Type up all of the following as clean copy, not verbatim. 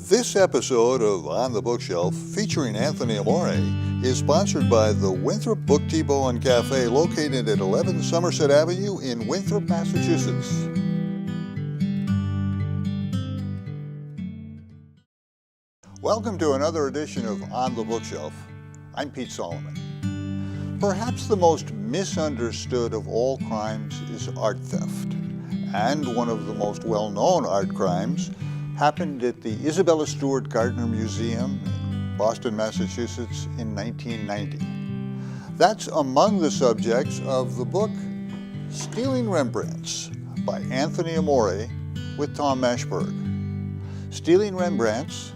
This episode of On the Bookshelf, featuring Anthony Amore, is sponsored by the Winthrop Book Depot and Cafe, located at 11 Somerset Avenue in Winthrop, Massachusetts. Welcome to another edition of On the Bookshelf. I'm Pete Solomon. Perhaps the most misunderstood of all crimes is art theft. And one of the most well-known art crimes happened at the Isabella Stewart Gardner Museum in Boston, Massachusetts in 1990. That's among the subjects of the book Stealing Rembrandts by Anthony Amore with Tom Mashberg. Stealing Rembrandts,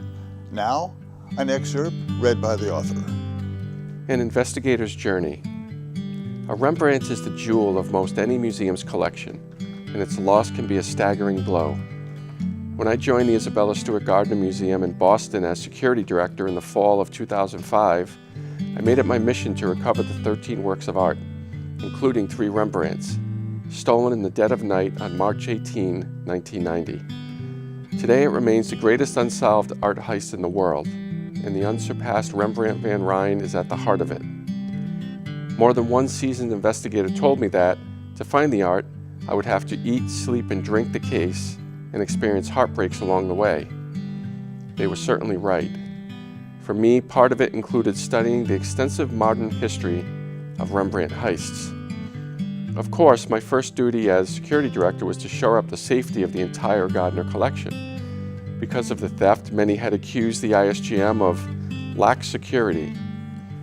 now an excerpt read by the author. An investigator's journey. A Rembrandt is the jewel of most any museum's collection, and its loss can be a staggering blow. When I joined the Isabella Stewart Gardner Museum in Boston as security director in the fall of 2005, I made it my mission to recover the 13 works of art, including 3 Rembrandts, stolen in the dead of night on March 18, 1990. Today it remains the greatest unsolved art heist in the world, and the unsurpassed Rembrandt Van Rijn is at the heart of it. More than one seasoned investigator told me that, to find the art, I would have to eat, sleep, and drink the case and experience heartbreaks along the way. They were certainly right. For me, part of it included studying the extensive modern history of Rembrandt heists. Of course, my first duty as security director was to shore up the safety of the entire Gardner collection. Because of the theft, many had accused the ISGM of lax security.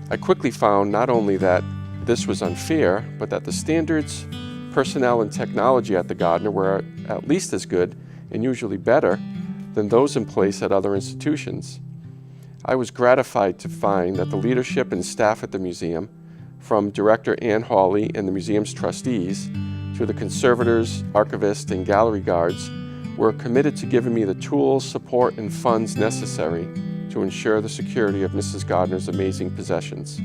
I quickly found not only that this was unfair, but that the standards, personnel, and technology at the Gardner were at least as good, and usually better, than those in place at other institutions. I was gratified to find that the leadership and staff at the museum, from Director Ann Hawley and the museum's trustees, to the conservators, archivists, and gallery guards, were committed to giving me the tools, support, and funds necessary to ensure the security of Mrs. Gardner's amazing possessions.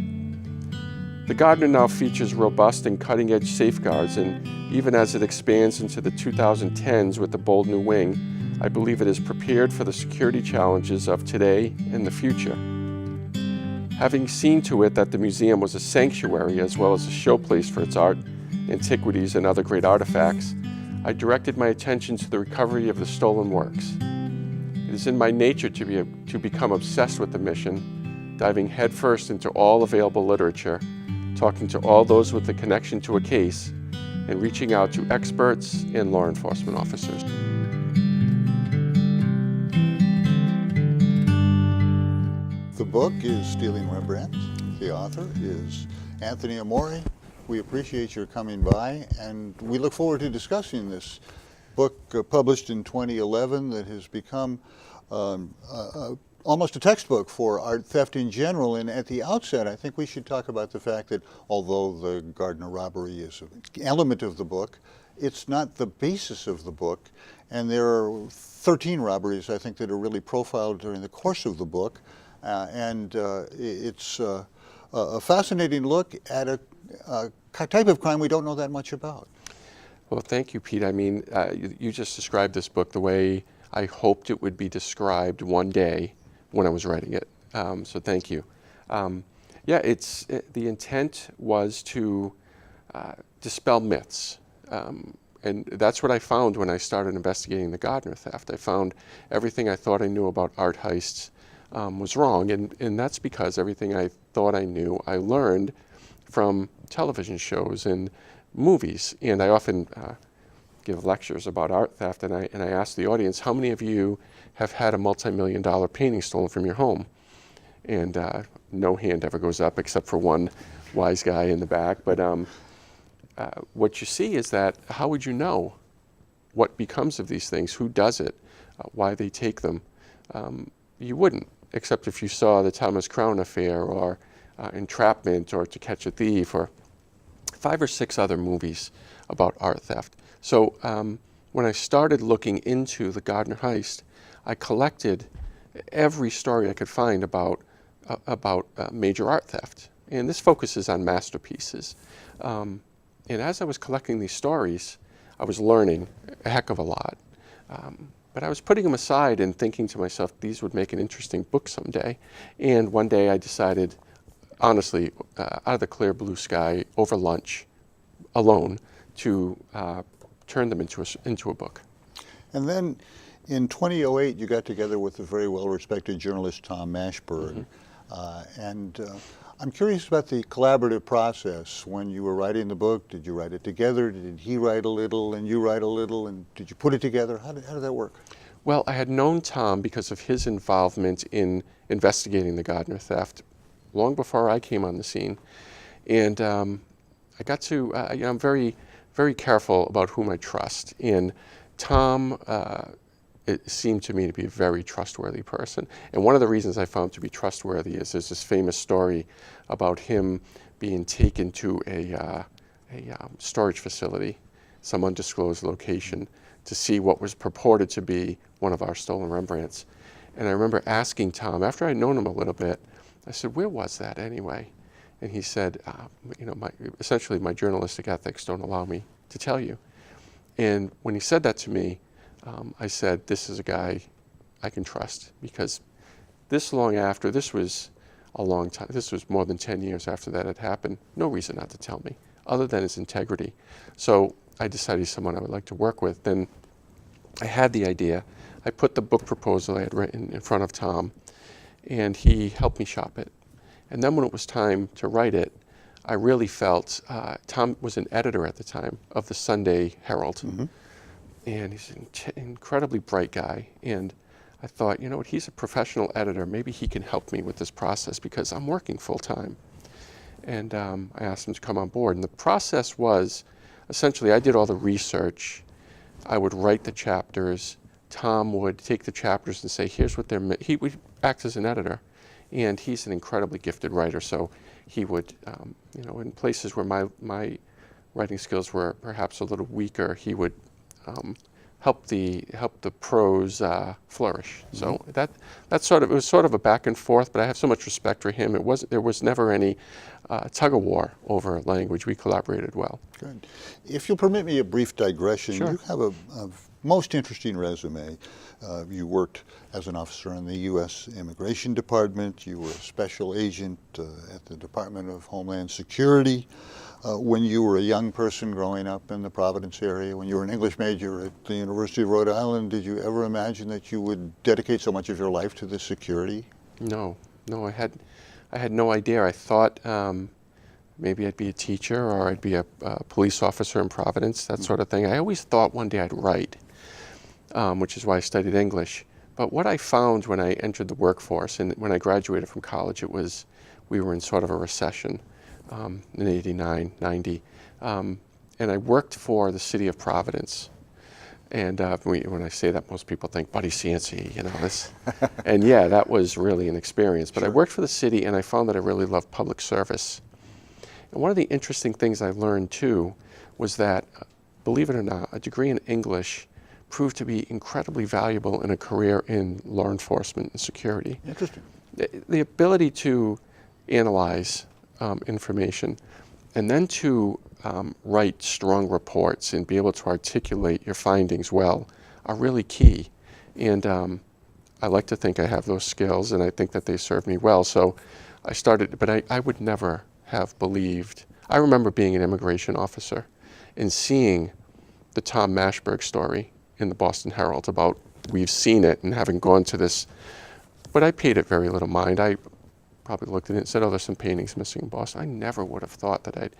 The Gardner now features robust and cutting-edge safeguards, and even as it expands into the 2010s with the bold new wing, I believe it is prepared for the security challenges of today and the future. Having seen to it that the museum was a sanctuary as well as a showplace for its art, antiquities, and other great artifacts, I directed my attention to the recovery of the stolen works. It is in my nature to become obsessed with the mission, diving headfirst into all available literature, talking to all those with a connection to a case, and reaching out to experts and law enforcement officers. The book is Stealing Rembrandts. The author is Anthony Amore. We appreciate your coming by, and we look forward to discussing this book published in 2011 that has become almost a textbook for art theft in general. And at the outset, I think we should talk about the fact that although the Gardner robbery is an element of the book, it's not the basis of the book. And there are 13 robberies, I think, that are really profiled during the course of the book. It's a fascinating look at a type of crime we don't know that much about. Well, thank you, Pete. I mean, you just described this book the way I hoped it would be described one day when I was writing it, so thank you. Yeah, the intent was to dispel myths, and that's what I found when I started investigating the Gardner theft. I found everything I thought I knew about art heists was wrong, and that's because everything I thought I knew I learned from television shows and movies. And I often give lectures about art theft, and I ask the audience, how many of you have had a multi-million-dollar painting stolen from your home? And no hand ever goes up except for one wise guy in the back. But what you see is that how would you know what becomes of these things, who does it, why they take them? You wouldn't, except if you saw the Thomas Crown Affair or Entrapment or To Catch a Thief or 5 or 6 other movies about art theft. So when I started looking into the Gardner heist, I collected every story I could find about major art theft. And this focuses on masterpieces. And as I was collecting these stories, I was learning a heck of a lot. But I was putting them aside and thinking to myself, these would make an interesting book someday. And one day I decided, honestly, out of the clear blue sky, over lunch, alone, to turn them into a book. And then in 2008, you got together with the very well-respected journalist Tom Mashberg. And I'm curious about the collaborative process. When you were writing the book, did you write it together? Did he write a little and you write a little? And did you put it together? How did that work? Well, I had known Tom because of his involvement in investigating the Gardner theft long before I came on the scene. And I got to, I'm very, very careful about whom I trust. And Tom, it seemed to me to be a very trustworthy person. And one of the reasons I found to be trustworthy is there's this famous story about him being taken to a storage facility, some undisclosed location, to see what was purported to be one of our stolen Rembrandts. And I remember asking Tom, after I'd known him a little bit, I said, where was that anyway? And he said, essentially my journalistic ethics don't allow me to tell you. And when he said that to me, I said, this is a guy I can trust, because this long after, this was a long time, this was more than 10 years after that had happened, no reason not to tell me, other than his integrity. So I decided he's someone I would like to work with. Then I had the idea. I put the book proposal I had written in front of Tom, and he helped me shop it. And then when it was time to write it, I really felt, Tom was an editor at the time of the Sunday Herald. And he's an incredibly bright guy. And I thought, you know what, he's a professional editor. Maybe he can help me with this process because I'm working full time. And I asked him to come on board. And the process was, essentially, I did all the research. I would write the chapters. Tom would take the chapters and say, here's what they're, he would act as an editor. And he's an incredibly gifted writer. So he would, in places where my writing skills were perhaps a little weaker, he would help the prose flourish. So it was sort of a back and forth, but I have so much respect for him. There was never any tug of war over language. We collaborated well. Good. If you'll permit me a brief digression, Sure. You have a most interesting resume. You worked as an officer in the U.S. Immigration Department. You were a special agent at the Department of Homeland Security. When you were a young person growing up in the Providence area, when you were an English major at the University of Rhode Island, did you ever imagine that you would dedicate so much of your life to this security? No, I had no idea. I thought maybe I'd be a teacher or I'd be a police officer in Providence, that sort of thing. I always thought one day I'd write, which is why I studied English. But what I found when I entered the workforce and when I graduated from college, we were in sort of a recession. In 89, 90, and I worked for the city of Providence. And when I say that, most people think Buddy Cianci, this. And yeah, that was really an experience. But I worked for the city, and I found that I really loved public service. And one of the interesting things I learned too was that, believe it or not, a degree in English proved to be incredibly valuable in a career in law enforcement and security. Interesting. The ability to analyze information, and then to write strong reports and be able to articulate your findings well are really key. And I like to think I have those skills, and I think that they serve me well. So I started, but I would never have believed. I remember being an immigration officer and seeing the Tom Mashberg story in the Boston Herald about, we've seen it, and having gone to this, but I paid it very little mind. I probably looked at it and said, oh, there's some paintings missing in Boston. I never would have thought that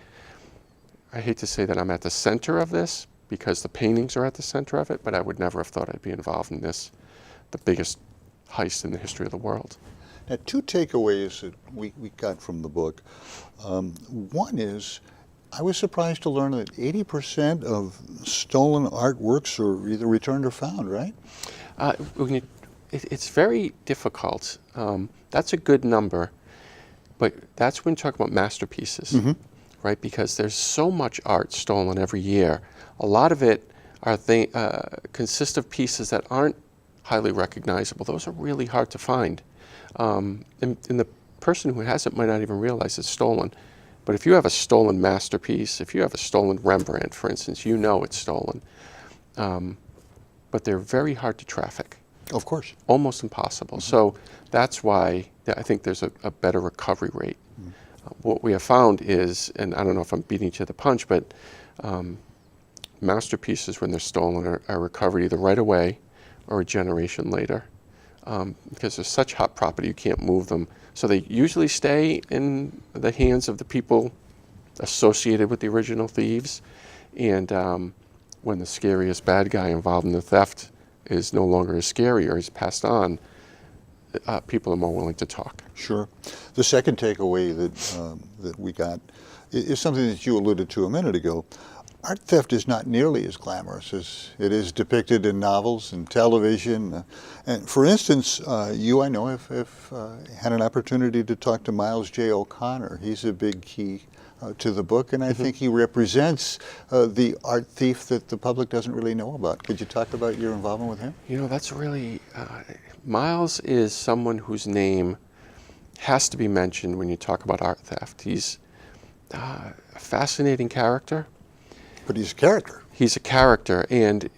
I hate to say that I'm at the center of this because the paintings are at the center of it, but I would never have thought I'd be involved in this, the biggest heist in the history of the world. Now, two takeaways that we got from the book. One is, I was surprised to learn that 80% of stolen artworks are either returned or found, right? It's very difficult. That's a good number. But that's when you talk about masterpieces, right? Because there's so much art stolen every year. A lot of it consists of pieces that aren't highly recognizable. Those are really hard to find. And the person who has it might not even realize it's stolen. But if you have a stolen masterpiece, if you have a stolen Rembrandt, for instance, you know it's stolen. but they're very hard to traffic. Of course. Almost impossible. So that's why I think there's a better recovery rate. What we have found is, and I don't know if I'm beating you to the punch, but masterpieces, when they're stolen, are recovered either right away or a generation later. Because they're such hot property, you can't move them. So they usually stay in the hands of the people associated with the original thieves. And when the scariest bad guy involved in the theft is no longer as scary or is passed on, people are more willing to talk. Sure. The second takeaway that we got is something that you alluded to a minute ago. Art theft is not nearly as glamorous as it is depicted in novels and television. And for instance, you, I know, have had an opportunity to talk to Miles J. O'Connor. He's a big key to the book, and I think he represents the art thief that the public doesn't really know about. Could you talk about your involvement with him? You know, that's really, Miles is someone whose name has to be mentioned when you talk about art theft. He's a fascinating character. But he's a character. He's a character, and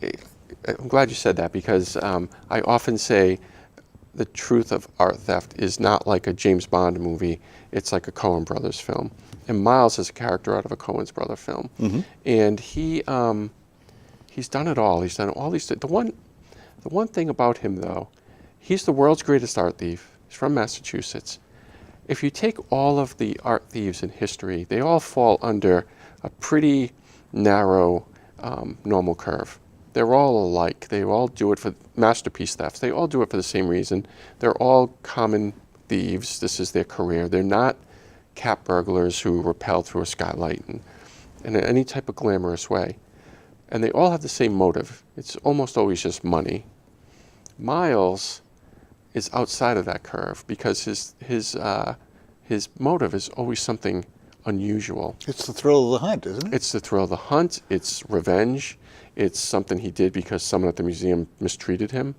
I'm glad you said that, because I often say the truth of art theft is not like a James Bond movie, it's like a Coen Brothers film. And Miles is a character out of a Coen's brother film. And he's done it all. He's done all these. The one thing about him, though, he's the world's greatest art thief. He's from Massachusetts. If you take all of the art thieves in history, they all fall under a pretty narrow normal curve. They're all alike. They all do it for masterpiece thefts. They all do it for the same reason. They're all common thieves. This is their career. They're not cat burglars who rappel through a skylight in any type of glamorous way. And they all have the same motive. It's almost always just money. Miles is outside of that curve because his motive is always something unusual. It's the thrill of the hunt, isn't it? It's the thrill of the hunt. It's revenge. It's something he did because someone at the museum mistreated him,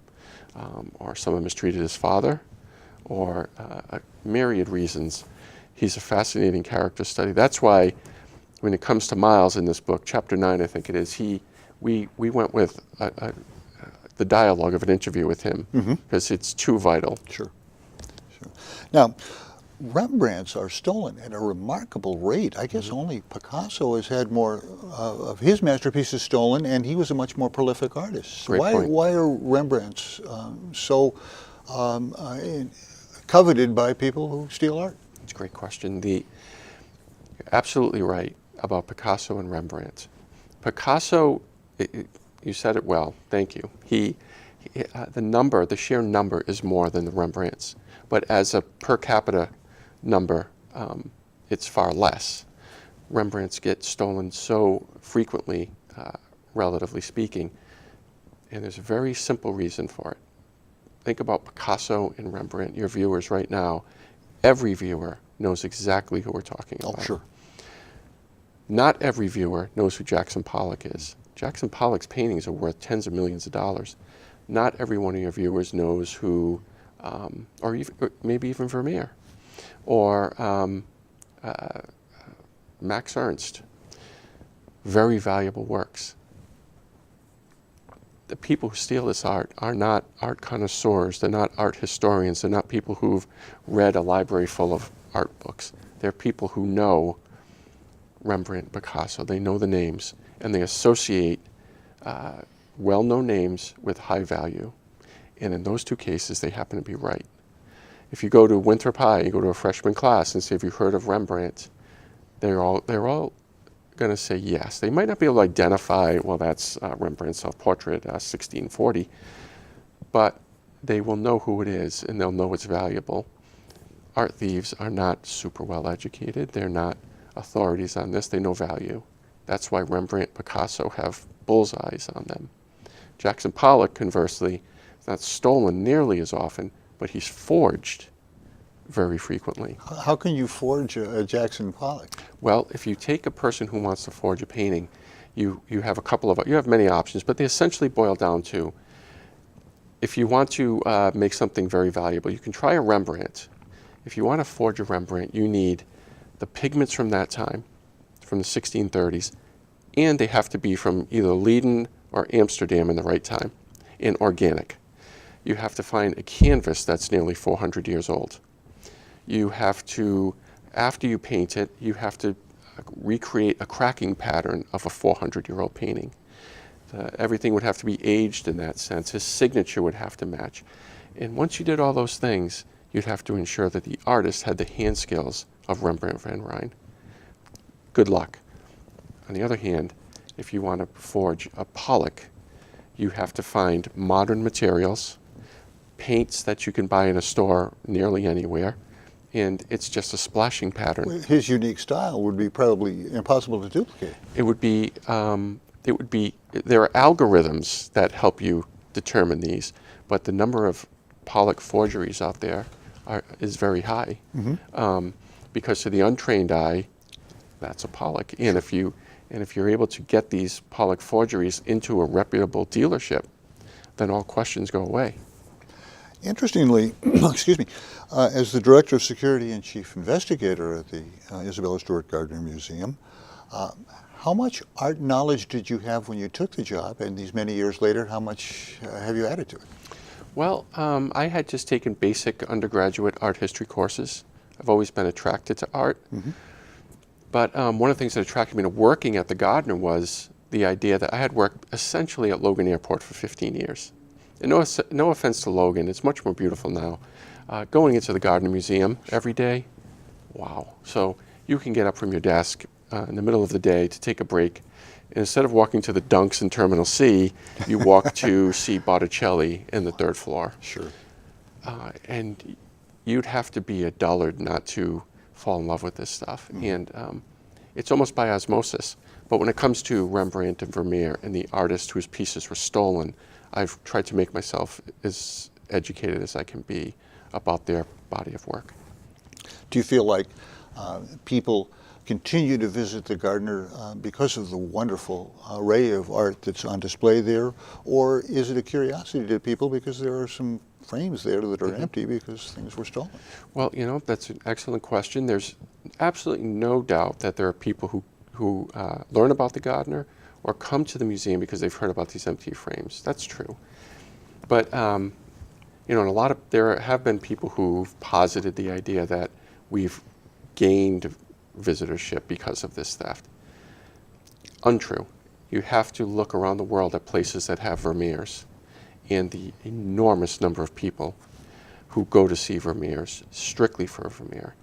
or someone mistreated his father, or a myriad reasons. He's a fascinating character study. That's why when it comes to Miles in this book, chapter 9, I think it is, we went with the dialogue of an interview with him because it's too vital. Sure. Now, Rembrandts are stolen at a remarkable rate. I guess only Picasso has had more of his masterpieces stolen, and he was a much more prolific artist. Great point. Why are Rembrandts so coveted by people who steal art? It's a great question. You're absolutely right about Picasso and Rembrandt. Picasso, you said it well, thank you. The sheer number is more than the Rembrandts, but as a per capita number, it's far less. Rembrandts get stolen so frequently, relatively speaking, and there's a very simple reason for it. Think about Picasso and Rembrandt, your viewers right now. Every viewer knows exactly who we're talking about. Oh, sure. Not every viewer knows who Jackson Pollock is. Jackson Pollock's paintings are worth tens of millions of dollars. Not every one of your viewers knows who, or maybe even Vermeer, or Max Ernst. Very valuable works. The people who steal this art are not art connoisseurs. They're not art historians. They're not people who've read a library full of art books. They're people who know Rembrandt, Picasso. They know the names, and they associate well-known names with high value. And in those two cases, they happen to be right. If you go to Winthrop High, you go to a freshman class and say, have you heard of Rembrandt? They're all going to say yes. They might not be able to identify, well, that's Rembrandt's self-portrait, 1640, but they will know who it is and they'll know it's valuable. Art thieves are not super well educated. They're not authorities on this. They know value. That's why Rembrandt, Picasso have bullseyes on them. Jackson Pollock, conversely, is not stolen nearly as often, but he's forged very frequently. How can you forge a Jackson Pollock? Well, if you take a person who wants to forge a painting, you have you have many options, but they essentially boil down to, if you want to make something very valuable, you can try a Rembrandt. If you want to forge a Rembrandt, you need the pigments from that time, from the 1630s, and they have to be from either Leiden or Amsterdam in the right time. and organic. You have to find a canvas that's nearly 400 years old. You have to, after you paint it, you have to recreate a cracking pattern of a 400-year-old painting. Everything would have to be aged in that sense. His signature would have to match. And once you did all those things, you'd have to ensure that the artist had the hand skills of Rembrandt van Rijn. Good luck. On the other hand, if you want to forge a Pollock, you have to find modern materials, paints that you can buy in a store nearly anywhere, and it's just a splashing pattern. His unique style would be probably impossible to duplicate. It would be, there are algorithms that help you determine these, but the number of Pollock forgeries out there is very high. Because to the untrained eye, that's a Pollock. And if you're able to get these Pollock forgeries into a reputable dealership, then all questions go away. Interestingly, excuse me, as the Director of Security and Chief Investigator at the Isabella Stewart Gardner Museum, how much art knowledge did you have when you took the job, and these many years later, how much have you added to it? Well, I had just taken basic undergraduate art history courses. I've always been attracted to art. But one of the things that attracted me to working at the Gardner was the idea that I had worked essentially at Logan Airport for 15 years. And no offense to Logan, it's much more beautiful now. Going into the Gardner Museum every day, wow. So you can get up from your desk in the middle of the day to take a break. And instead of walking to the Dunks in Terminal C, you walk to see Botticelli in the 3rd floor. Sure. And you'd have to be a dullard not to fall in love with this stuff. And it's almost by osmosis. But when it comes to Rembrandt and Vermeer and the artists whose pieces were stolen, I've tried to make myself as educated as I can be about their body of work. Do you feel like people continue to visit the Gardner because of the wonderful array of art that's on display there, or is it a curiosity to people because there are some frames there that are empty because things were stolen? Well, you know, that's an excellent question. There's absolutely no doubt that there are people who learn about the Gardner or come to the museum because they've heard about these empty frames. That's true. But, you know, there have been people who've posited the idea that we've gained visitorship because of this theft. Untrue. You have to look around the world at places that have Vermeers and the enormous number of people who go to see Vermeers strictly for Vermeer,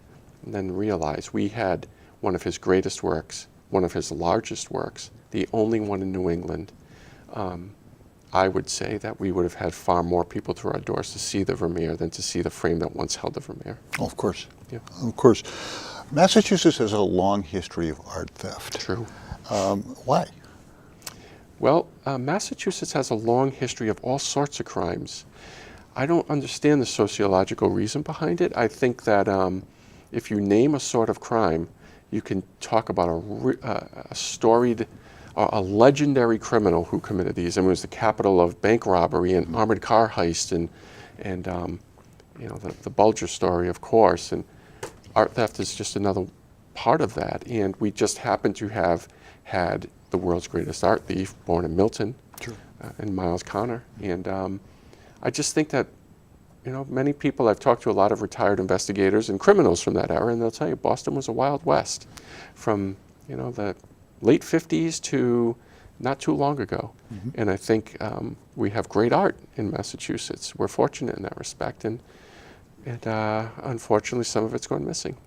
and then realize we had one of his greatest works, one of his largest works, the only one in New England. I would say that we would have had far more people through our doors to see the Vermeer than to see the frame that once held the Vermeer. Oh, of course. Yeah. Of course. Massachusetts has a long history of art theft. True. Why? Well, Massachusetts has a long history of all sorts of crimes. I don't understand the sociological reason behind it. I think that if you name a sort of crime, you can talk about a storied, a legendary criminal who committed these. I mean, it was the capital of bank robbery and armored car heist and you know, the Bulger story, of course. And art theft is just another part of that. And we just happen to have had the world's greatest art thief born in Milton, and Miles Connor. And I just think that, you know, many people, I've talked to a lot of retired investigators and criminals from that era, and they'll tell you Boston was a wild west from, you know, the late 50s to not too long ago. And I think we have great art in Massachusetts. We're fortunate in that respect, and unfortunately some of it's gone missing.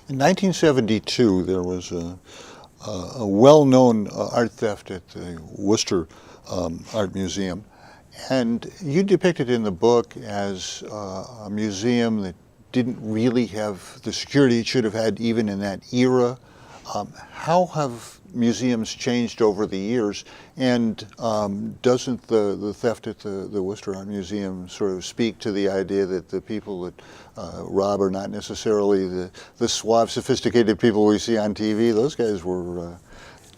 In 1972, there was a well-known art theft at the Worcester Art Museum, and you depict it in the book as a museum that didn't really have the security it should have had even in that era. How have museums changed over the years, and doesn't the theft at the Worcester Art Museum sort of speak to the idea that the people that rob are not necessarily the suave, sophisticated people we see on TV? Those guys were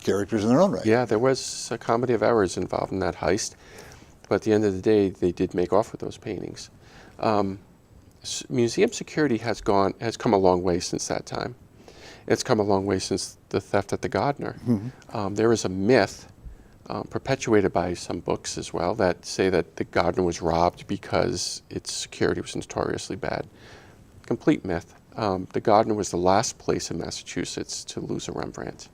characters in their own right. Yeah, there was a comedy of errors involved in that heist, but at the end of the day, they did make off with those paintings. Museum security has come a long way since that time. It's come a long way since the theft at the Gardner. There is a myth perpetuated by some books as well that say that the Gardner was robbed because its security was notoriously bad. Complete myth. The Gardner was the last place in Massachusetts to lose a Rembrandt.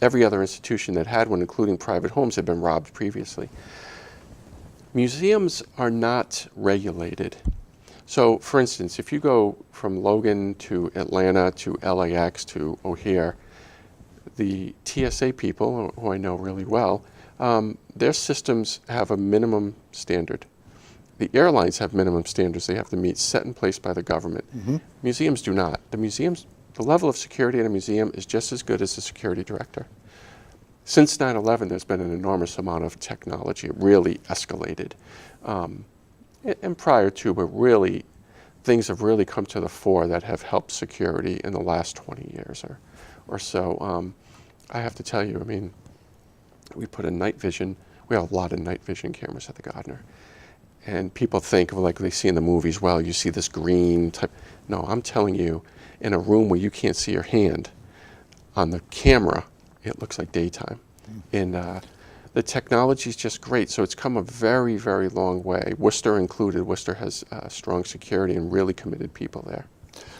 Every other institution that had one, including private homes, had been robbed previously. Museums are not regulated. So, for instance, if you go from Logan to Atlanta to LAX to O'Hare, the TSA people, who I know really well, their systems have a minimum standard. The airlines have minimum standards they have to meet, set in place by the government. Mm-hmm. Museums do not. The level of security in a museum is just as good as the security director. Since 9/11, there's been an enormous amount of technology. It really escalated. And prior to, but really, things have really come to the fore that have helped security in the last 20 years or so. I have to tell you, I mean, we put a night vision, we have a lot of night vision cameras at the Gardner. And people think of like they see in the movies, well, you see this green type. No, I'm telling you, in a room where you can't see your hand, on the camera, it looks like daytime. And the technology is just great. So it's come a very, very long way. Worcester included. Worcester has strong security and really committed people there.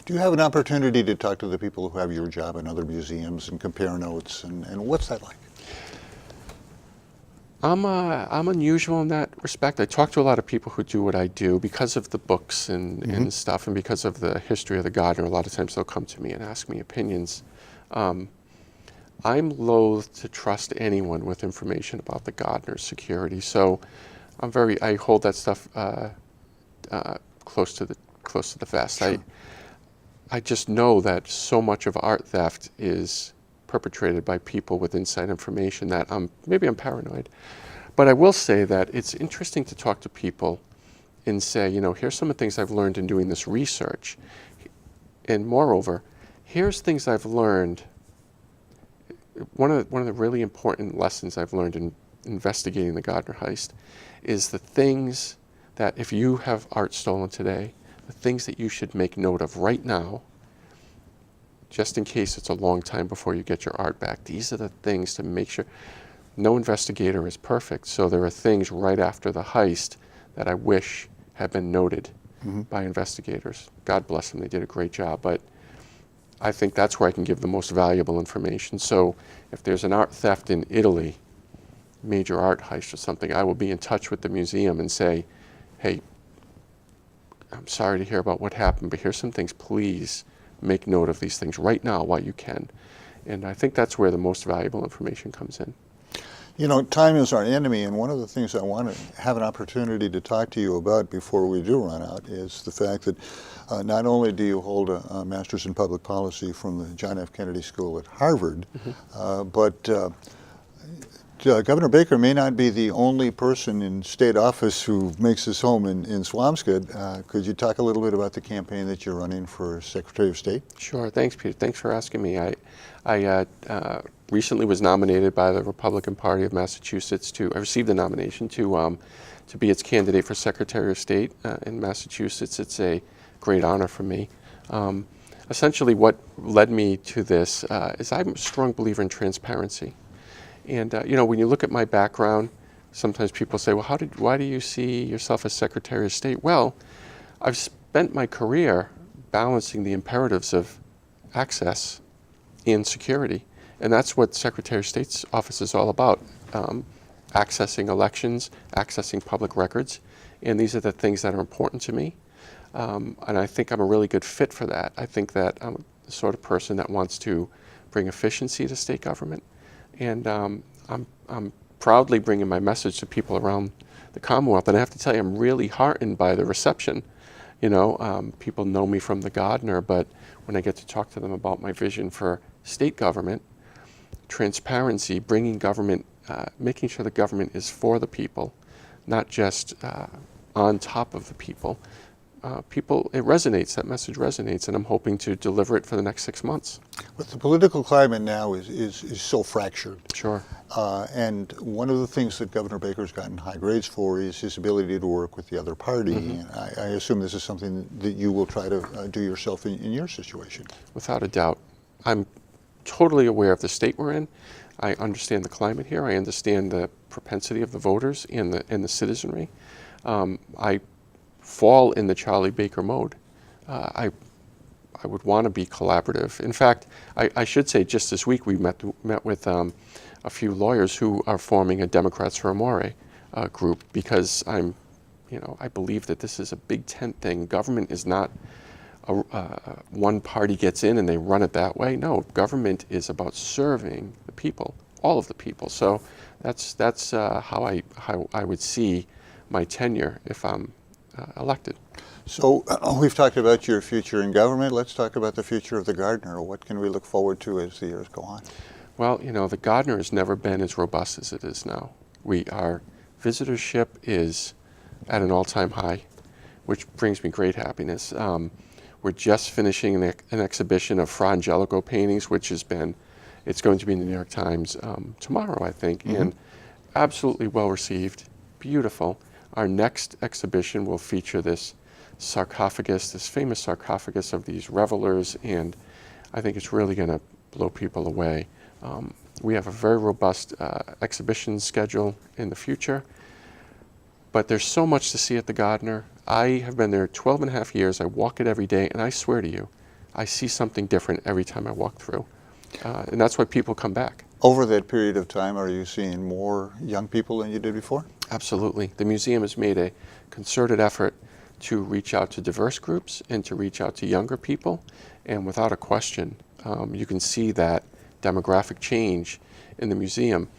Do you have an opportunity to talk to the people who have your job in other museums and compare notes? And what's that like? I'm unusual in that respect. I talk to a lot of people who do what I do because of the books and stuff, and because of the history of the Gardner. A lot of times they'll come to me and ask me opinions. I'm loath to trust anyone with information about the Gardner's security, so I hold that stuff close to the vest. Sure. I just know that so much of art theft is perpetrated by people with inside information that maybe I'm paranoid. But I will say that it's interesting to talk to people and say, you know, here's some of the things I've learned in doing this research. And moreover, here's things I've learned. One of the really important lessons I've learned in investigating the Gardner heist is the things that if you have art stolen today, the things that you should make note of right now, just in case it's a long time before you get your art back. These are the things to make sure. No investigator is perfect, so there are things right after the heist that I wish had been noted by investigators. God bless them, they did a great job, but I think that's where I can give the most valuable information. So if there's an art theft in Italy, major art heist or something, I will be in touch with the museum and say, hey, I'm sorry to hear about what happened, but here's some things, please make note of these things right now while you can. And I think that's where the most valuable information comes in. You know, time is our enemy, and one of the things I want to have an opportunity to talk to you about before we do run out is the fact that not only do you hold a master's in public policy from the John F. Kennedy School at Harvard, but Governor Baker may not be the only person in state office who makes his home in Swampscott. Could you talk a little bit about the campaign that you're running for Secretary of State? Sure. Thanks, Peter. Thanks for asking me. I recently was nominated by the Republican Party of Massachusetts I received the nomination to be its candidate for Secretary of State in Massachusetts. It's a great honor for me. Essentially, what led me to this is I'm a strong believer in transparency. And you know, when you look at my background, sometimes people say, well, why do you see yourself as Secretary of State? Well, I've spent my career balancing the imperatives of access and security. And that's what Secretary of State's office is all about, accessing elections, accessing public records. And these are the things that are important to me. And I think I'm a really good fit for that. I think that I'm the sort of person that wants to bring efficiency to state government. And I'm proudly bringing my message to people around the Commonwealth. And I have to tell you, I'm really heartened by the reception. You know, people know me from the Gardner, but when I get to talk to them about my vision for state government, transparency, bringing government, making sure the government is for the people, not just on top of the people. It resonates, that message resonates, and I'm hoping to deliver it for the next 6 months. But the political climate now is so fractured. Sure. And one of the things that Governor Baker's gotten high grades for is his ability to work with the other party. And I assume this is something that you will try to do yourself in your situation. Without a doubt. I'm totally aware of the state we're in. I understand the climate here. I understand the propensity of the voters and the citizenry. I fall in the Charlie Baker mode. I would want to be collaborative. In fact, I should say just this week we met with a few lawyers who are forming a Democrats for Amore group, because I believe that this is a big tent thing. Government is not one party gets in and they run it that way. No, government is about serving the people, all of the people. So that's how I would see my tenure if I'm elected. So we've talked about your future in government. Let's talk about the future of the Gardner. What can we look forward to as the years go on? Well, the Gardner has never been as robust as it is now. Our visitorship is at an all-time high, which brings me great happiness. We're just finishing an exhibition of Fra Angelico paintings, which it's going to be in the New York Times tomorrow, I think, and absolutely well received, beautiful. Our next exhibition will feature this sarcophagus, this famous sarcophagus of these revelers, and I think it's really going to blow people away. We have a very robust exhibition schedule in the future, but there's so much to see at the Gardner. I have been there 12 and a half years. I walk it every day, and I swear to you, I see something different every time I walk through, and that's why people come back. Over that period of time, are you seeing more young people than you did before? Absolutely. The museum has made a concerted effort to reach out to diverse groups and to reach out to younger people, and without a question, you can see that demographic change in the museum.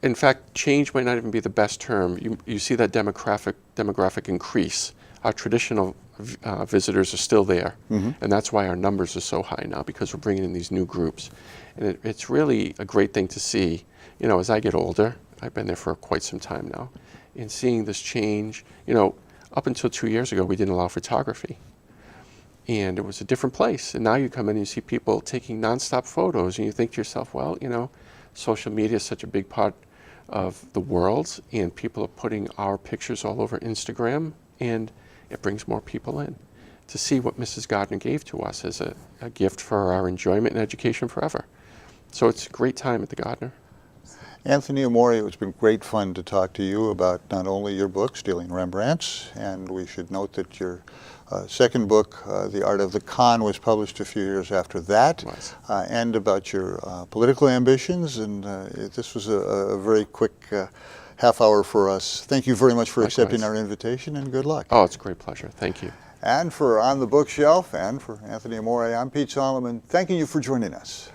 In fact, change might not even be the best term. You see that demographic increase. Our traditional visitors are still there, and that's why our numbers are so high now, because we're bringing in these new groups. And it's really a great thing to see. As I get older, I've been there for quite some time now, and seeing this change. Up until 2 years ago, we didn't allow photography, and it was a different place. And now you come in and you see people taking nonstop photos, and you think to yourself, well, social media is such a big part of the world, and people are putting our pictures all over Instagram, and it brings more people in to see what Mrs. Gardner gave to us as a gift for our enjoyment and education forever. So it's a great time at the Gardner. Anthony Amore, it's been great fun to talk to you about not only your book, Stealing Rembrandts, and we should note that your second book, The Art of the Con, was published a few years after that, and about your political ambitions, and this was a very quick half hour for us. Thank you very much for accepting our invitation, and good luck. Oh, it's a great pleasure. Thank you. And for On the Bookshelf, and for Anthony Amore, I'm Pete Solomon, thanking you for joining us.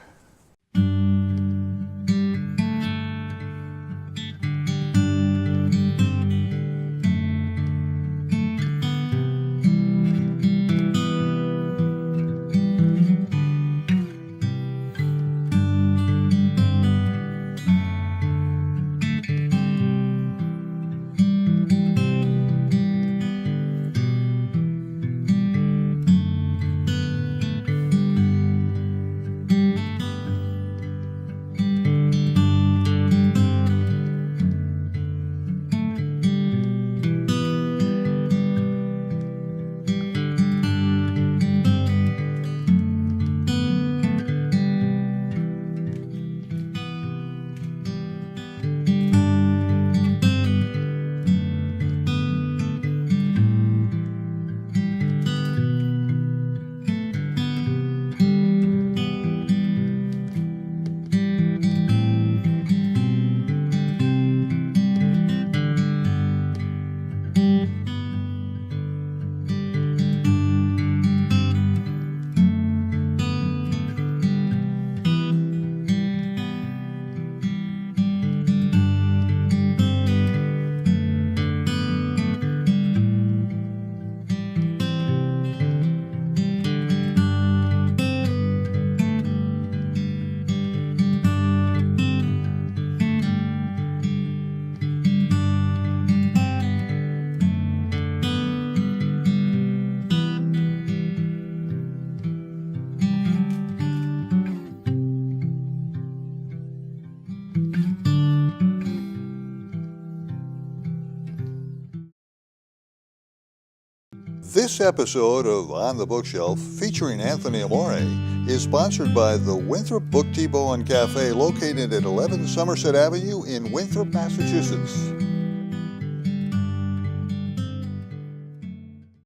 This episode of On the Bookshelf, featuring Anthony Amore, is sponsored by the Winthrop Book Depot and Cafe located at 11 Somerset Avenue in Winthrop, Massachusetts.